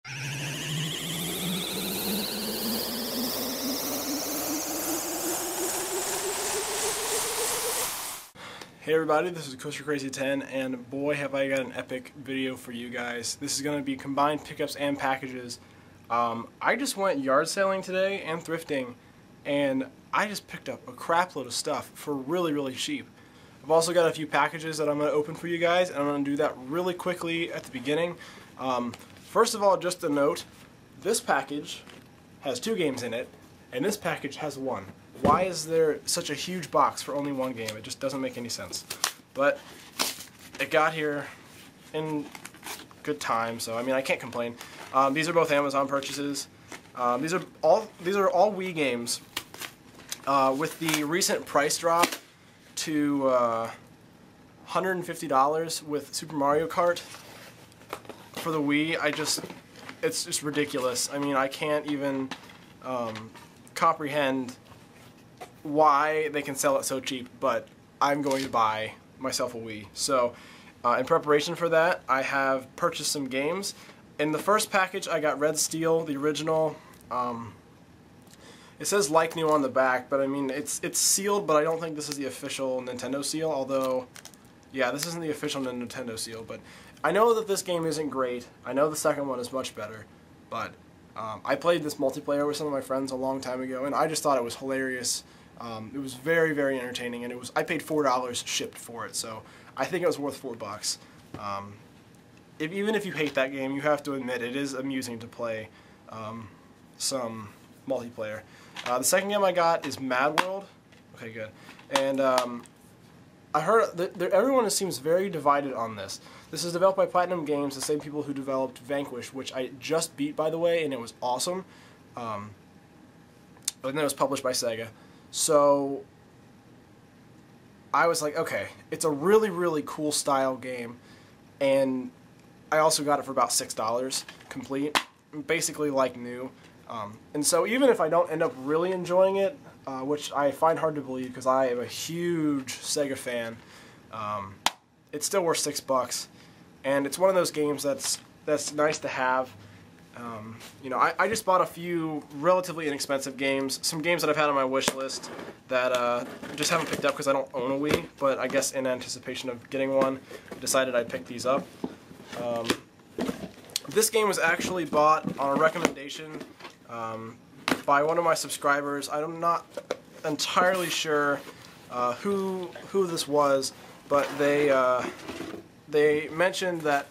Hey everybody, this is Coaster Crazy 10, and boy have I got an epic video for you guys. This is going to be combined pickups and packages. I just went yard sailing today and thrifting, and I just picked up a crap load of stuff for really cheap. I've also got a few packages that I'm going to open for you guys, and I'm going to do that really quickly at the beginning. First of all, just a note, this package has 2 games in it, and this package has 1. Why is there such a huge box for only 1 game? It just doesn't make any sense. But it got here in good time, so I mean I can't complain. These are both Amazon purchases. These are all Wii games. With the recent price drop to $150 with Super Mario Kart for the Wii, it's just ridiculous. I mean, I can't even comprehend why they can sell it so cheap, but I'm going to buy myself a Wii. So in preparation for that, I have purchased some games. In the first package I got Red Steel, the original. It says like new on the back, but I mean it's sealed, but I don't think this is the official Nintendo seal, although yeah, this isn't the official Nintendo seal, but I know that this game isn't great. I know the second one is much better, but I played this multiplayer with some of my friends a long time ago, and I just thought it was hilarious. It was very entertaining, and I paid $4 shipped for it, so I think it was worth $4. Even if you hate that game, you have to admit it is amusing to play some multiplayer. The second game I got is Mad World. Okay, good. And I heard that everyone seems very divided on this. This is developed by Platinum Games, the same people who developed Vanquish, which I just beat, by the way, and it was awesome. But then it was published by Sega. So I was like, okay, it's a really cool style game, and I also got it for about $6 complete, basically like new. And so even if I don't end up really enjoying it, which I find hard to believe because I am a huge Sega fan, it's still worth $6, and it's one of those games that's nice to have. You know, I just bought a few relatively inexpensive games, some games that I've had on my wish list that just haven't picked up because I don't own a Wii, but I guess in anticipation of getting one, I decided I'd pick these up. This game was actually bought on a recommendation by one of my subscribers. I'm not entirely sure who this was, but they mentioned that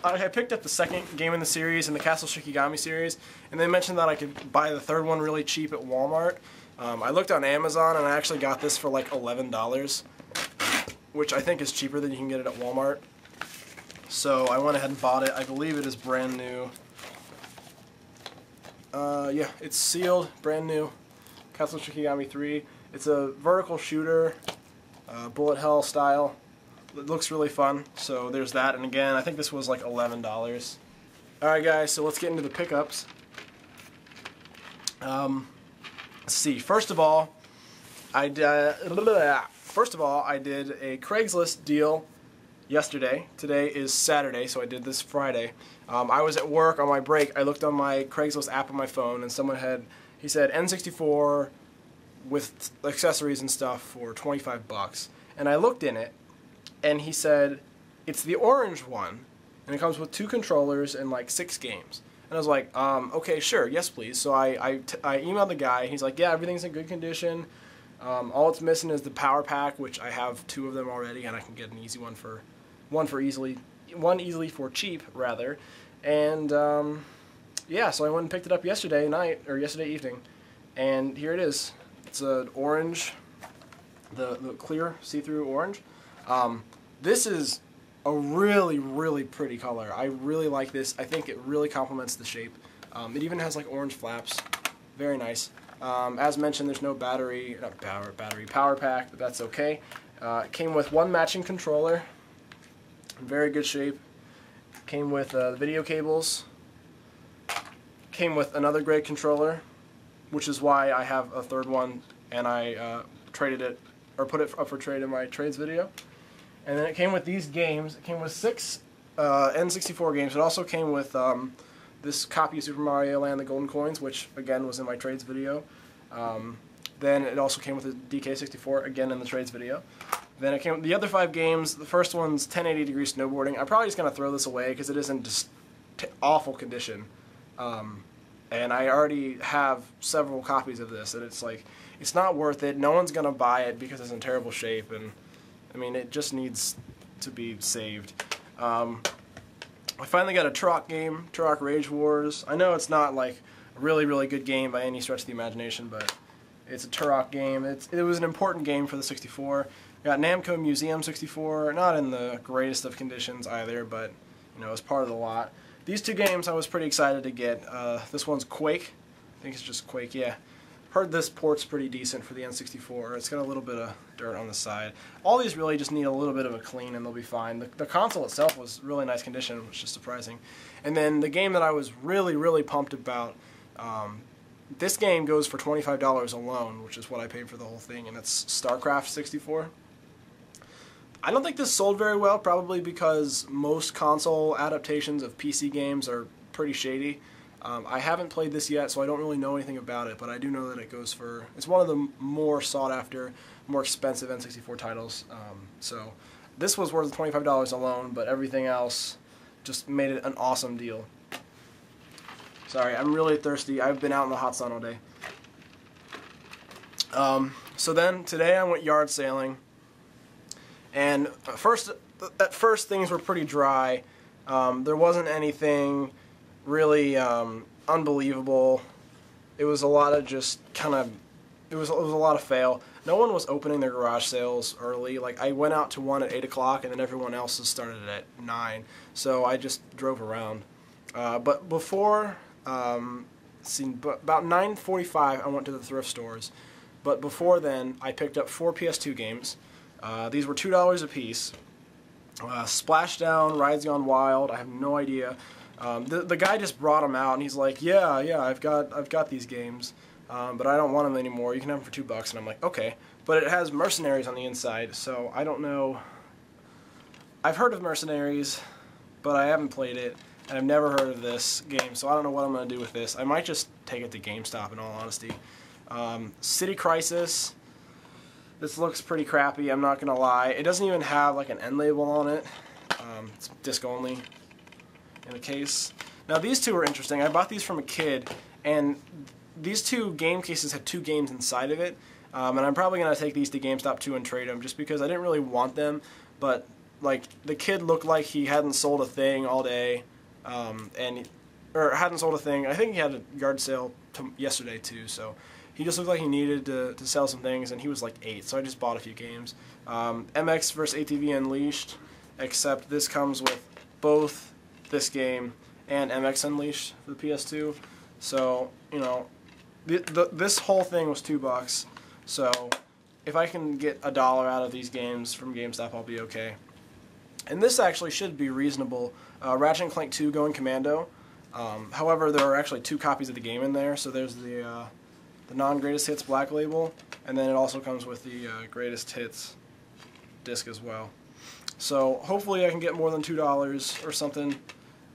I picked up the second game in the series, in the Castle Shikigami series, and they mentioned that I could buy the third one really cheap at Walmart. I looked on Amazon, and I actually got this for like $11, which I think is cheaper than you can get it at Walmart. So I went ahead and bought it. I believe it is brand new. Yeah, it's sealed, brand new. Castle Shikigami 3. It's a vertical shooter, bullet hell style. It looks really fun, so there's that, and again, I think this was like $11. Alright guys, so let's get into the pickups. Let's see, first of all, I did a Craigslist deal yesterday. Today is Saturday, so I did this Friday. I was at work on my break. I looked on my Craigslist app on my phone, and he said N64 with accessories and stuff for $25. And I looked in it, and he said, it's the orange one, and it comes with 2 controllers and like 6 games. And I was like, okay, sure, yes please. So I emailed the guy, he's like, yeah, everything's in good condition. All it's missing is the power pack, which I have 2 of them already, and I can get an easy one easily for cheap, rather. And yeah, so I went and picked it up yesterday evening, and here it is. It's an orange, the clear see-through orange. This is a really pretty color. I really like this. I think it really complements the shape. It even has like orange flaps. Very nice. As mentioned, there's no power pack, but that's okay. It came with 1 matching controller, in very good shape. Came with video cables. Came with another great controller, which is why I have a 3rd one, and I traded it, or put it up for trade in my trades video. And then it came with these games. It came with 6 N64 games. It also came with this copy of Super Mario Land: The Golden Coins, which again was in my trades video. Then it also came with a DK64, again in the trades video. Then it came with the other 5 games. The first one's 1080 Degree Snowboarding. I'm probably just going to throw this away because it is in just awful condition. And I already have several copies of this, and it's like, it's not worth it. No one's going to buy it because it's in terrible shape, and I mean, it just needs to be saved. I finally got a Turok game, Turok Rage Wars. I know it's not like a really, really good game by any stretch of the imagination, but it's a Turok game. It was an important game for the 64. Got Namco Museum 64, not in the greatest of conditions either, but you know, it's part of the lot. These 2 games I was pretty excited to get. This one's Quake. I think it's just Quake, yeah. Heard this port's pretty decent for the N64. It's got a little bit of dirt on the side. All these really just need a little bit of a clean and they'll be fine. The console itself was really nice condition, which is surprising. And then the game that I was really, really pumped about, this game goes for $25 alone, which is what I paid for the whole thing, and it's StarCraft 64. I don't think this sold very well, probably because most console adaptations of PC games are pretty shady. I haven't played this yet, so I don't really know anything about it, but I do know that it goes for... It's one of the more sought-after, more expensive N64 titles. So this was worth $25 alone, but everything else just made it an awesome deal. Sorry, I'm really thirsty. I've been out in the hot sun all day. So then, today I went yard sailing. And at first things were pretty dry. There wasn't anything really unbelievable. It was a lot of just kind of, it was a lot of fail. No one was opening their garage sales early. Like, I went out to one at 8 o'clock and then everyone else's started at 9. So I just drove around. But before, about 9:45 I went to the thrift stores. But before then, I picked up 4 PS2 games. These were $2 a piece. Splashdown, Rides Gone Wild, I have no idea. The guy just brought them out and he's like, yeah, I've got these games, but I don't want them anymore. You can have them for $2. And I'm like, okay. But it has Mercenaries on the inside, so I don't know. I've heard of Mercenaries, but I haven't played it, and I've never heard of this game, so I don't know what I'm going to do with this. I might just take it to GameStop, in all honesty. City Crisis. This looks pretty crappy, I'm not going to lie. It doesn't even have like an end label on it. It's disc only in the case. Now these two are interesting. I bought these from a kid, and these 2 game cases had 2 games inside of it. And I'm probably going to take these to GameStop too and trade them, just because I didn't really want them. But like, the kid looked like he hadn't sold a thing all day, or hadn't sold a thing. I think he had a yard sale yesterday too, so he just looked like he needed to sell some things, and he was like 8, so I just bought a few games. MX vs. ATV Unleashed, except this comes with both this game and MX Unleashed for the PS2. So, you know, this whole thing was $2, so if I can get $1 out of these games from GameStop, I'll be okay. And this actually should be reasonable. Ratchet & Clank 2 Going Commando. However, there are actually 2 copies of the game in there, so there's the non-greatest hits black label, and then it also comes with the greatest hits disc as well. So hopefully I can get more than $2 or something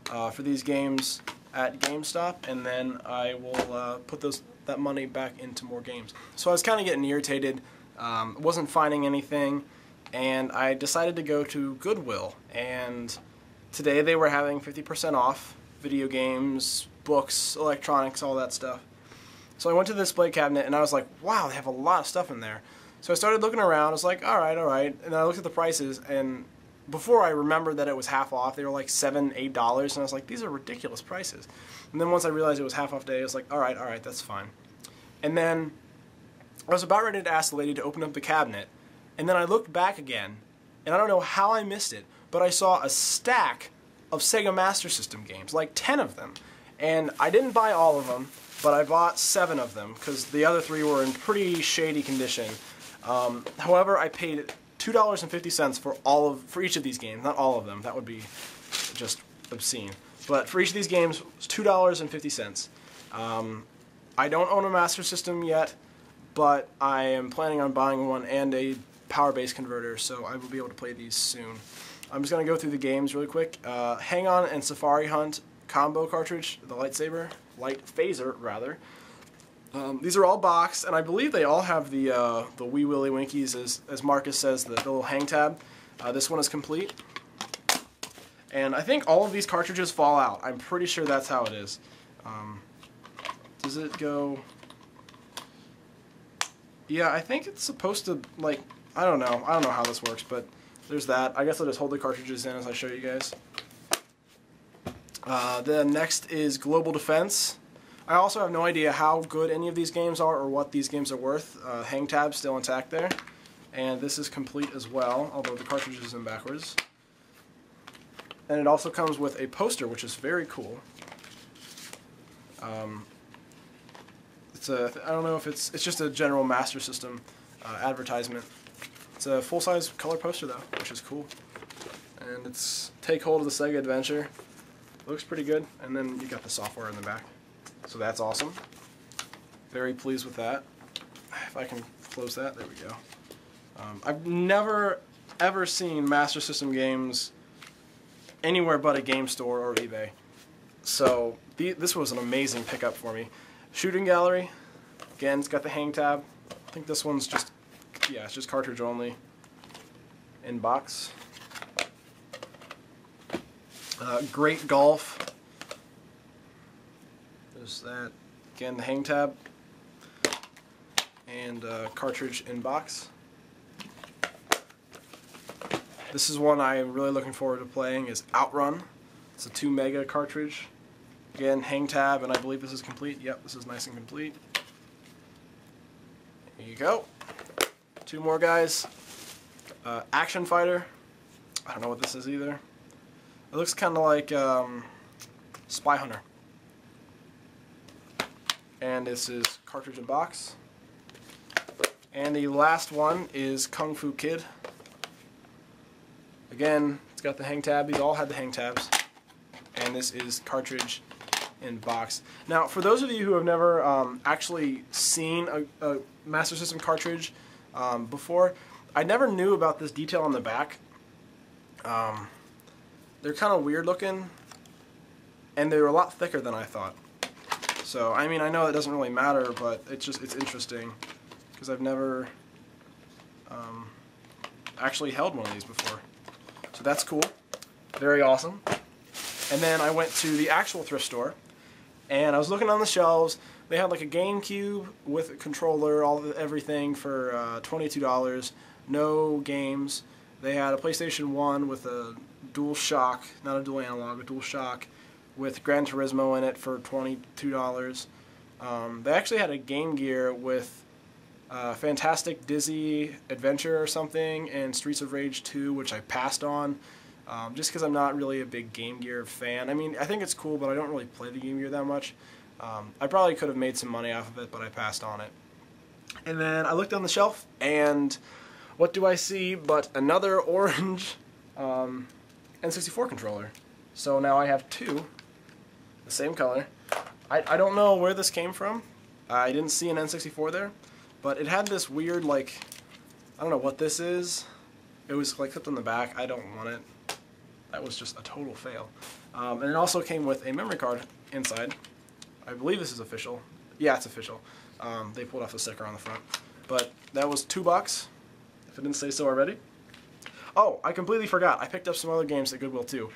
for these games at GameStop, and then I will put that money back into more games. So I was kind of getting irritated, wasn't finding anything, and I decided to go to Goodwill, and today they were having 50% off video games, books, electronics, all that stuff. So I went to the display cabinet, and I was like, wow, they have a lot of stuff in there. So I started looking around. I was like, all right. And I looked at the prices, and before I remembered that it was half off, they were like $7, $8, and I was like, these are ridiculous prices. And then once I realized it was half off day, I was like, all right, that's fine. And then I was about ready to ask the lady to open up the cabinet, and then I looked back again, and I don't know how I missed it, but I saw a stack of Sega Master System games, like 10 of them. And I didn't buy all of them, but I bought 7 of them because the other 3 were in pretty shady condition. However, I paid $2.50 for each of these games. Not all of them. That would be just obscene. But for each of these games, it was $2.50. I don't own a Master System yet, but I am planning on buying one and a power-based converter, so I will be able to play these soon. I'm just going to go through the games really quick. Hang On and Safari Hunt combo cartridge, the light phaser rather. These are all boxed, and I believe they all have the Wee Willie Winkies, as Marcus says, the little hang tab. This one is complete. And I think all of these cartridges fall out. I'm pretty sure that's how it is. Does it go... Yeah, I think it's supposed to, like, I don't know how this works, but there's that. I guess I'll just hold the cartridges in as I show you guys. Then next is Global Defense. I also have no idea how good any of these games are or what these games are worth. Hang tab still intact there. And this is complete as well, although the cartridge is in backwards. And it also comes with a poster, which is very cool. I don't know if it's just a general Master System advertisement. It's a full-size color poster though, which is cool. And it's Take Hold of the Sega Adventure. Looks pretty good. And then you got the software in the back. So that's awesome. Very pleased with that. If I can close that, there we go. I've never ever seen Master System games anywhere but a game store or eBay. So this was an amazing pickup for me. Shooting gallery. Again, it's got the hang tab. I think this one's just, yeah, it's just cartridge only. In box. Great Golf. There's that. Again, the hang tab. And cartridge in box. This is one I'm really looking forward to playing, is Outrun. It's a 2 mega cartridge. Again, hang tab, and I believe this is complete. Yep, this is nice and complete. There you go. 2 more guys. Action Fighter. I don't know what this is either. It looks kind of like Spy Hunter. And this is cartridge and box. And the last one is Kung Fu Kid. Again, it's got the hang tab. These all had the hang tabs. And this is cartridge in box. Now, for those of you who have never actually seen a Master System cartridge before, I never knew about this detail on the back. They're kind of weird looking, and they're a lot thicker than I thought. So, I mean, I know it doesn't really matter, but it's interesting, because I've never actually held one of these before. So that's cool. Very awesome. And then I went to the actual thrift store, and I was looking on the shelves. They had like a GameCube with a controller, everything for $22. No games. They had a PlayStation 1 with a dual shock, not a dual analog, a dual shock, with Gran Turismo in it for $22. They actually had a Game Gear with Fantastic Dizzy Adventure or something, and Streets of Rage 2, which I passed on. Just because I'm not really a big Game Gear fan. I mean, I think it's cool, but I don't really play the Game Gear that much. I probably could have made some money off of it, but I passed on it. And then I looked on the shelf, and what do I see but another orange N64 controller. So now I have 2, the same color. I don't know where this came from. I didn't see an N64 there, but it had this weird, like, I don't know what this is. It was like clipped on the back. I don't want it. That was just a total fail. And it also came with a memory card inside. I believe this is official. Yeah, it's official. They pulled off the sticker on the front. But that was $2, if I didn't say so already. Oh, I completely forgot. I picked up some other games at Goodwill too.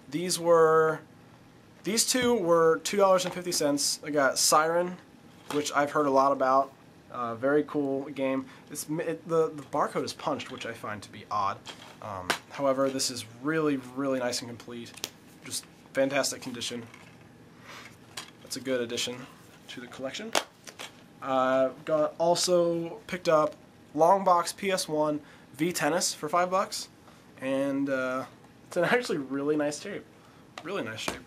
These two were $2.50. I got Siren, which I've heard a lot about. Very cool game. The barcode is punched, which I find to be odd. However, this is really, really nice and complete. Just fantastic condition. That's a good addition to the collection. Also picked up Long Box PS1 V Tennis for $5, and it's in actually really nice shape. Really nice shape.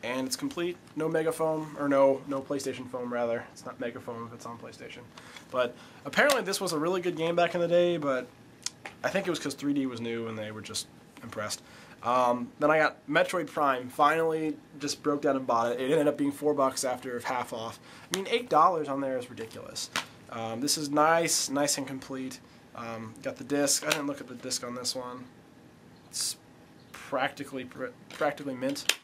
And it's complete. No Mega Foam, or no PlayStation Foam rather. It's not Mega Foam if it's on PlayStation. But apparently this was a really good game back in the day, but I think it was because 3D was new and they were just impressed. Then I got Metroid Prime. Finally just broke down and bought it. It ended up being $4 after half off. I mean, $8 on there is ridiculous. This is nice and complete. Got the disc. I didn't look at the disc on this one. It's practically mint.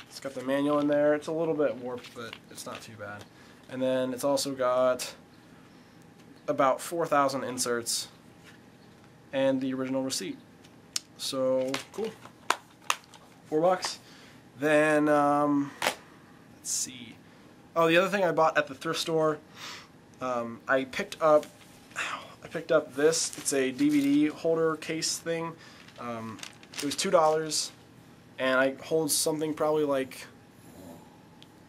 It's got the manual in there. It's a little bit warped, but it's not too bad. And then it's also got about 4,000 inserts and the original receipt. So cool. $4. Then let's see. Oh, the other thing I bought at the thrift store, I picked up this. It's a DVD holder case thing. It was $2, and I hold something probably like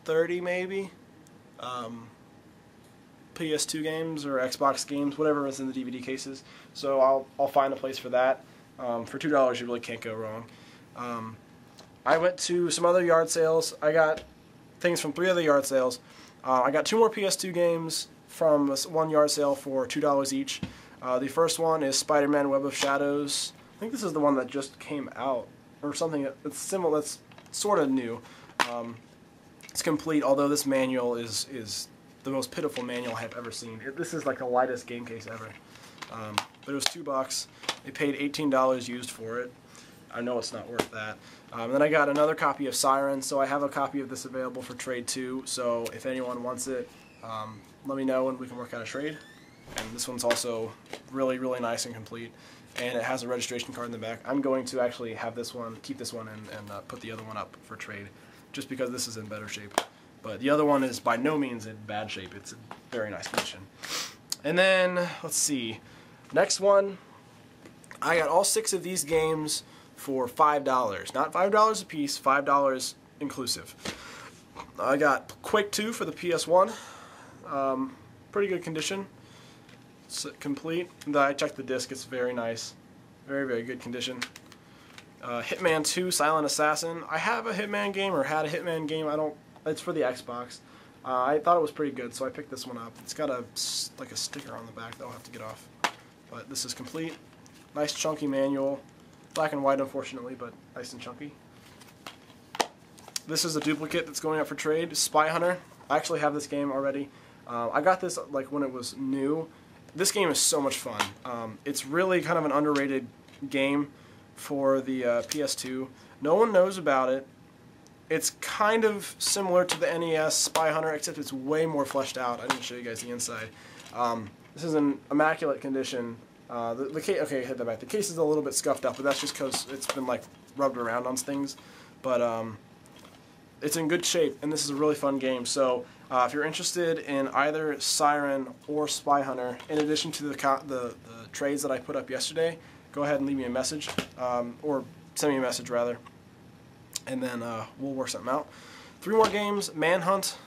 30 maybe. PS2 games or Xbox games, whatever is in the DVD cases. So I'll find a place for that. For $2, you really can't go wrong. I went to some other yard sales. I got things from 3 other yard sales. I got 2 more PS2 games from one yard sale for $2 each. The first one is Spider-Man Web of Shadows. I think this is the one that just came out, or something that's similar, that's sort of new. It's complete, although this manual is the most pitiful manual I have ever seen. This is like the lightest game case ever. But it was $2. I paid $18 used for it. I know it's not worth that. Then I got another copy of Siren, so I have a copy of this available for trade too. So if anyone wants it, let me know and we can work out a trade. And this one's also really, really nice and complete. And it has a registration card in the back. I'm going to actually have this one, keep this one, and put the other one up for trade, just because this is in better shape. But the other one is by no means in bad shape. It's in very nice condition. And then, let's see, next one, I got all 6 of these games for $5. Not $5 a piece, $5 inclusive. I got Quake 2 for the PS1. Pretty good condition. It's complete. I checked the disc. It's very nice. Very, very good condition. Hitman 2 Silent Assassin. I have a Hitman game, or had a Hitman game. It's for the Xbox. I thought it was pretty good, so I picked this one up. It's got like a sticker on the back that I'll have to get off. But this is complete. Nice chunky manual. Black and white, unfortunately, but nice and chunky. This is a duplicate that's going up for trade. Spy Hunter. I actually have this game already. I got this like when it was new. This game is so much fun. It's really kind of an underrated game for the PS2. No one knows about it. It's kind of similar to the NES Spy Hunter, except it's way more fleshed out. I didn't show you guys the inside. This is in immaculate condition. The case, okay, hit that back. The case is a little bit scuffed up, but that's just because it's been like rubbed around on things. But it's in good shape, and this is a really fun game. So if you're interested in either Siren or Spy Hunter, in addition to the trades that I put up yesterday, go ahead and leave me a message, or send me a message rather, and then we'll work something out. 3 more games. Manhunt.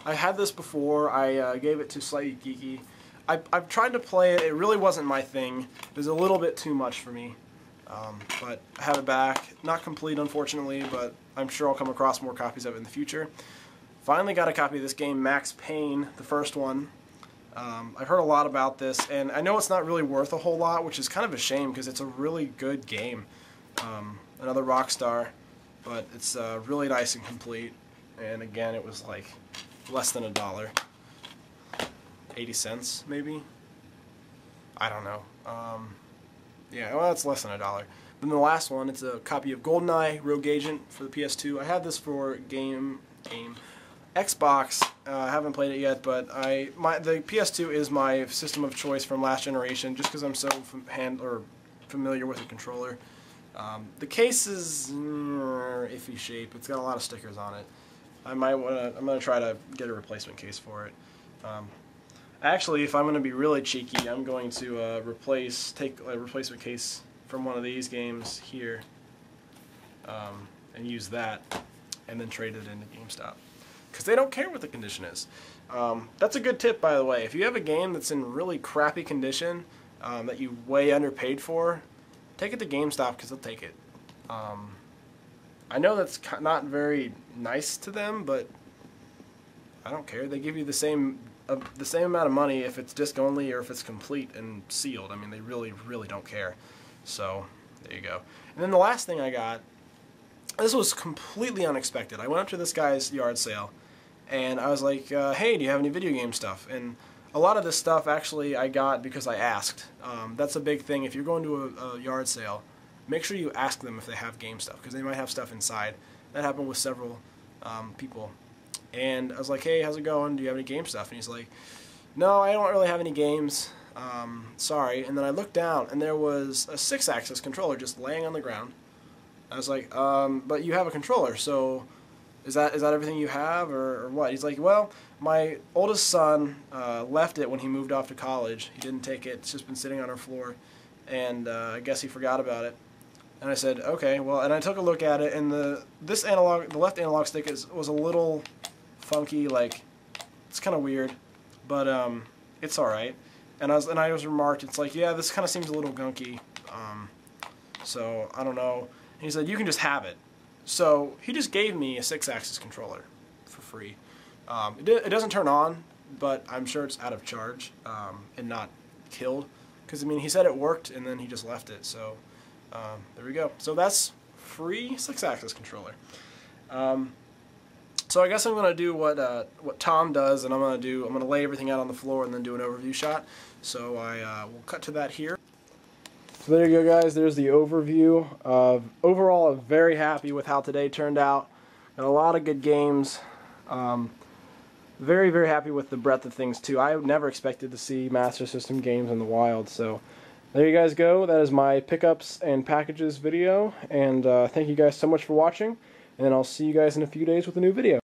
I had this before. I gave it to Slightly Geeky. I've tried to play it. It really wasn't my thing. It was a little bit too much for me. But I have it back. Not complete, unfortunately, but I'm sure I'll come across more copies of it in the future. Finally got a copy of this game, Max Payne, the first one. I've heard a lot about this, and I know it's not really worth a whole lot, which is kind of a shame because it's a really good game. Another Rockstar, but it's really nice and complete. And again, it was like less than $1. 80 cents, maybe? I don't know. Yeah, well, it's less than $1. Then the last one, it's a copy of GoldenEye Rogue Agent for the PS2. I had this for Xbox. I haven't played it yet, but the PS2 is my system of choice from last generation, just because I'm so familiar with the controller. The case is iffy shape. It's got a lot of stickers on it. I'm gonna try to get a replacement case for it. Actually, if I'm going to be really cheeky, I'm going to take a replacement case from one of these games here, and use that, and then trade it into GameStop, because they don't care what the condition is. That's a good tip, by the way. If you have a game that's in really crappy condition that you way underpaid for, take it to GameStop, because they'll take it. I know that's not very nice to them, but I don't care. They give you the same amount of money if it's disc only or if it's complete and sealed. I mean, they really, really don't care. So, there you go. And then the last thing I got, this was completely unexpected. I went up to this guy's yard sale, and I was like, hey, do you have any video game stuff? And a lot of this stuff, actually, I got because I asked. That's a big thing. If you're going to a yard sale, make sure you ask them if they have game stuff, because they might have stuff inside. That happened with several people. And I was like, hey, how's it going? Do you have any game stuff? And he's like, no, I don't really have any games. Sorry. And then I looked down, and there was a 6-axis controller just laying on the ground. I was like, but you have a controller, so is that everything you have, or what? He's like, well, my oldest son left it when he moved off to college. He didn't take it. It's just been sitting on our floor, and I guess he forgot about it. And I said, okay, well, and I took a look at it, and the left analog stick was a little funky, like, it's kind of weird, but it's all right. And I was remarked, it's like, yeah, this kind of seems a little gunky, so I don't know. And he said, you can just have it. So he just gave me a 6-axis controller for free. It doesn't turn on, but I'm sure it's out of charge and not killed, because I mean, he said it worked, and then he just left it. So there we go. So that's free 6-axis controller. So I guess I'm gonna do what Tom does, and I'm gonna lay everything out on the floor and then do an overview shot. So I will cut to that here. So there you go, guys. There's the overview. Overall, I'm very happy with how today turned out. Got a lot of good games. Very, very happy with the breadth of things too. I never expected to see Master System games in the wild. So there you guys go. That is my pickups and packages video. And thank you guys so much for watching. And I'll see you guys in a few days with a new video.